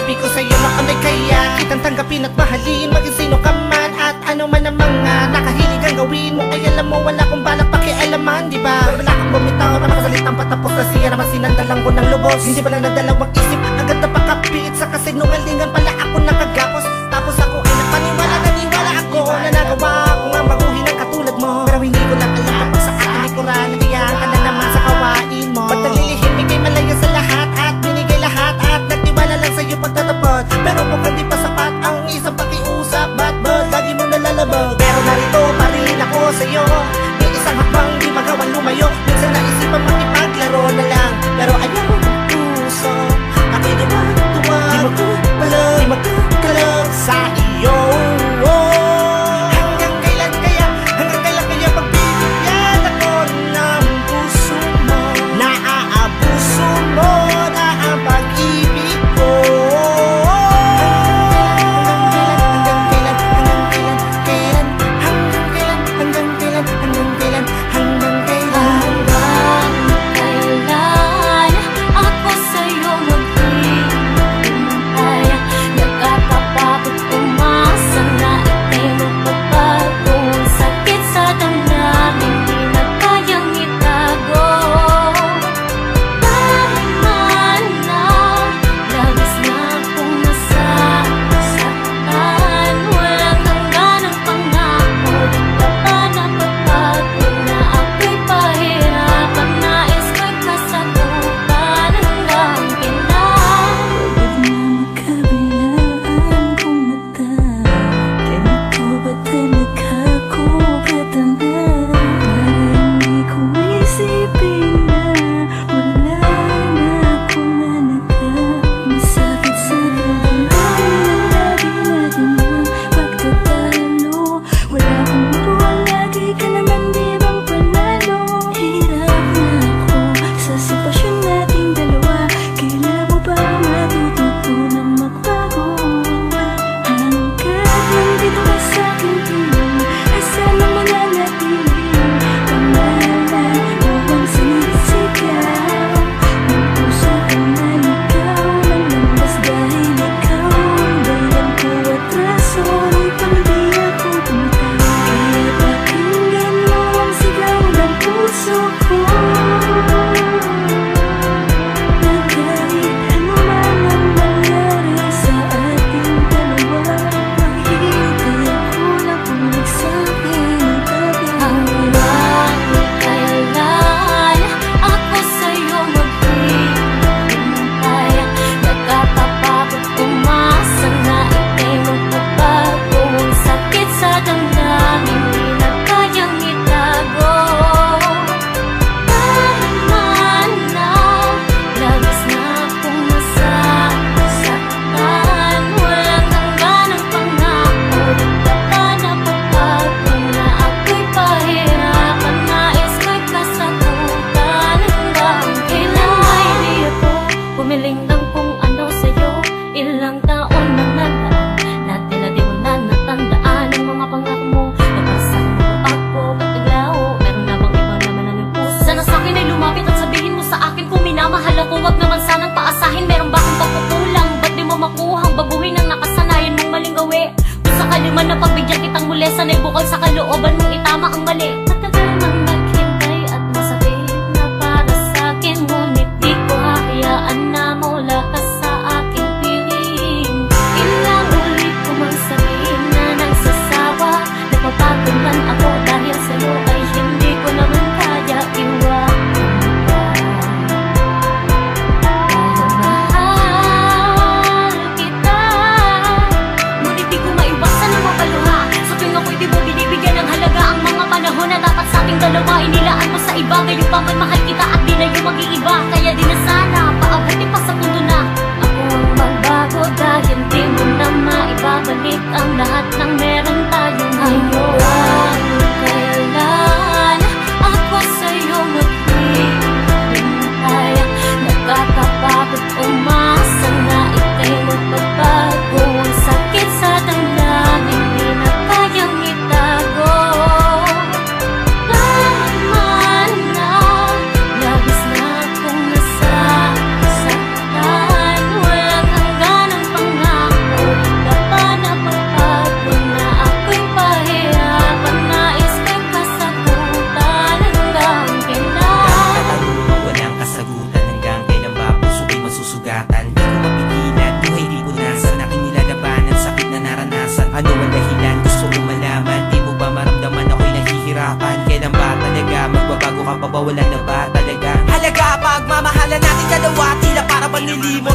Sinabi ko sa'yo na kami kaya kitang tanggapin at mahalin, maging sino ka man at ano man ang mga nakahilig ang gawin mo. Ay alam mo wala kong balak pakialaman, di ba? Wala kang bumitaw na makasalitang patapos na siya naman sinandalang ko ng lubos. Hindi ba lang nagdalawang isip, agad na pakapit sa kasinungalingan pala ako nakagapos. Tapos ako ay naniwala ako na nagawa ko nga baguhin ang katulad mo. Pero hindi ko lang alam kapag sa aking likuran nagayaan ka na naman sa kawain mo. Ba't nalilihim ikay malaya sa lahat at binigay lahat at nagtiwala lang sa'yo pagtatapot. Pero mukhang di pa sapat ang isang pakiusap, ba't lagi mo nalalabag? Pero narito pa rin ako sa'yo, may isang hakbang di magawang lumayo. Minsan naisipan makipaglaro na lang, pero ayaw ng puso. Ako'y tuwa, di magkakalab sa iyo. Hanggang kailan kaya pagbibigyan ako ng puso mo? Naaabuso mo na ang pag-ibig ko. Man na pagbigyan kitang muli, sana'y bukal sa kalooban mong itama ang mali. Matagal nang naghintay at masakit na para sa'kin, ngunit di ko hahayaan na mawala ka sa aking piling. Ilang ulit ko mang sabihin na nagsasawa, napapagod man ako dahil sa'yo ay hindi ko naman kaya iwanan ka. Dahil mahal kita, ngunit di ko maiwasan ang mapaluha. Sa tuwing ako'y di mo binibigyan ng halaga ang mga panahon na dapat sa ating dalawa. Inilaan mo sa iba, gayon pa man mahal kita at di na yung mag-iiba. Kaya di na sana paabuti pa sa mundo na ako ang magbago, dahil di mo na maibabalik ang lahat ng meron tayong ngayon. Kailan ako sa'yo maghihintay, nakakapagod umasa na ika'y magbabago. Ang sakit sa damdamin, di na kayang itago. Lahat man na labis na akong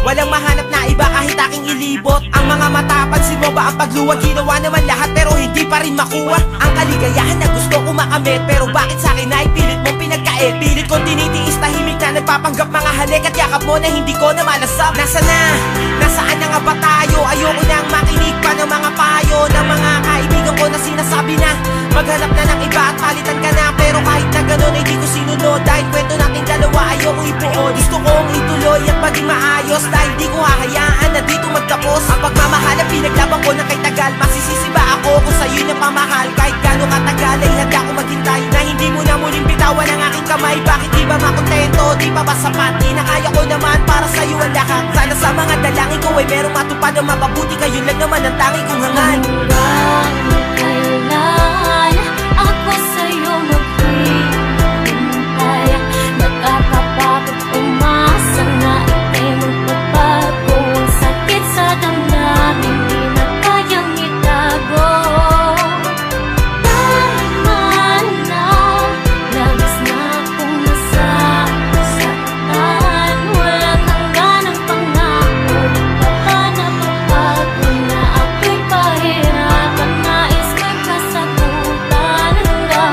Walang mahanap na iba kahit aking ilibot ang mga mata. Pansin mo ba ang pagluwag? Ginawa naman lahat pero hindi pa rin makuha ang kaligayahan na gusto ko makamit. Pero bakit sa akin ay pilit mong pinagkait? Pilit kong tinitiis tahimik na nagpapanggap mga halik at yakap mo na hindi ko na malasap. Nasaan na nga ba tayo? Ayoko nang makinig pa ng mga payo ng mga kaibigan ko na sinasabi na maghanap na ng iba at palitan ka na. Pero kahit na ganun ay di ko sinunod, dahil kwento nating dalawa ayoko ibuo. Gusto kong ituloy at maging maayos, dahil di ko hahayaan na dito magtapos ang pagmamahal na pinaglaban ko na kay tagal. Masisisi ba ako kung sa'yo na pamahal? Kahit gano'ng katagal ay handa ko maghintay na hindi mo na muling bitawan ang aking kamay. Bakit di ba makontento? Di ba ba sapat? Di na kaya ko naman para sa'yo ang lahat. Sana sa mga dalangin ko ay merong matupad na mapabuti. Kayo lang naman ang tanging kong hangan. Hanggang kailan ako sa'yo maghihintay? Nakakapagod umasa na ika'y magpapago. Ang sakit sa damdamin di na kayang itago. Tama na, labis na akong nasasaktan. Walang hanggan ang pangako, di ka ba napapago na ako'y pahirapan? Nais ko'y kasagutan.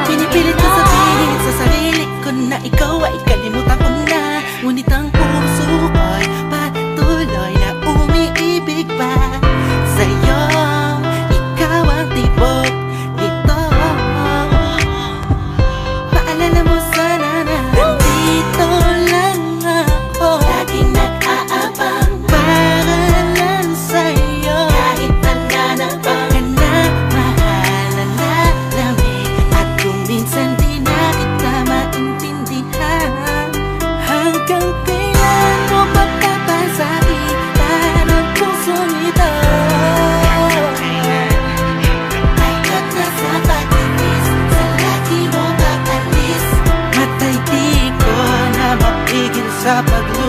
Pinipilit ko sabihin sa sarili ko na ikaw ay kalimutan ko na. Ngunit ang puso ko'y patuloy na umiibig pa sa'yo. Ikaw ang tibok nito. Paalala mo sana na nandito lang ako, laging nag-aabang para lang sa'yo. Kahit nananabang ka na, mahal na nalamig, at kung minsan di na kita maintindihan. Hanggang kailan mo papapasakitan ang pusong ito? Takot na sa pagtitis, sa lagi mo pag-alis, at ay di ko na mapigil sa pagluto.